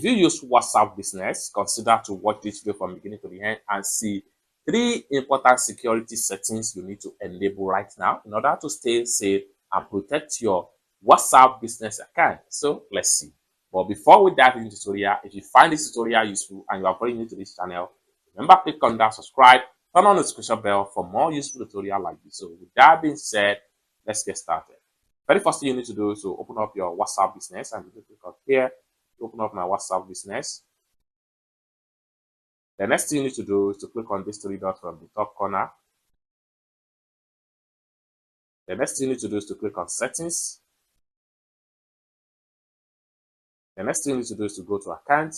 If you use WhatsApp Business, consider to watch this video from beginning to the end and see 3 important security settings you need to enable right now in order to stay safe and protect your WhatsApp Business account. So let's see. But before we dive into the tutorial, if you find this tutorial useful and you are very new to this channel, remember click on that subscribe, turn on the notification bell for more useful tutorial like this. So with that being said, let's get started. Very first thing you need to do is to open up your WhatsApp Business, and you click on here to open up my WhatsApp Business. The next thing you need to do is to click on this 3 dots from the top corner. The next thing you need to do is to click on Settings. The next thing you need to do is to go to Account.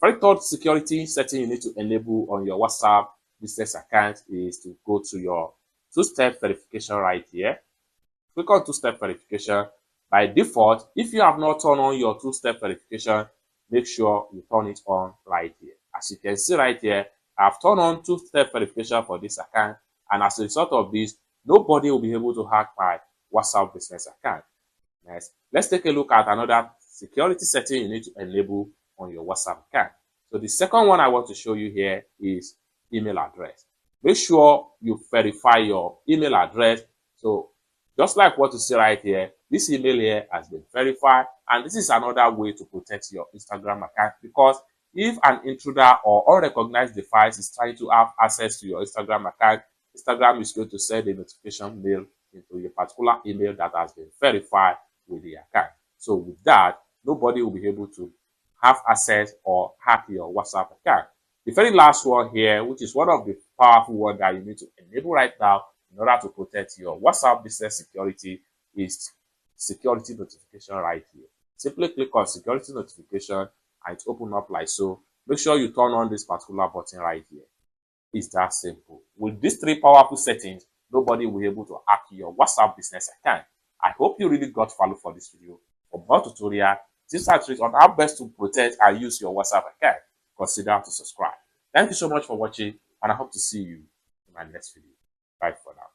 Very third security setting you need to enable on your WhatsApp Business account is to go to your 2-step verification right here. Click on 2-step verification. By default, if you have not turned on your 2-step verification, make sure you turn it on right here. As you can see right here, I've turned on 2-step verification for this account, and as a result of this, nobody will be able to hack my WhatsApp Business account. Next, let's take a look at another security setting you need to enable on your WhatsApp account. So the second one I want to show you here is email address. Make sure you verify your email address. So just like what you see right here, this email here has been verified, and this is another way to protect your Instagram account, because if an intruder or unrecognized device is trying to have access to your Instagram account, Instagram is going to send a notification mail into a particular email that has been verified with the account. So with that, nobody will be able to have access or hack your WhatsApp account. The very last one here, which is one of the powerful ones that you need to enable right now in order to protect your WhatsApp Business security, is security notification right here. Simply click on security notification and it opens up like so. Make sure you turn on this particular button right here. It's that simple. With these 3 powerful settings, nobody will be able to hack your WhatsApp Business account. I hope you really got value for this video. For more tutorial, tips and tricks on how best to protect and use your WhatsApp account, consider to subscribe. Thank you so much for watching, and I hope to see you in my next video. Bye for now.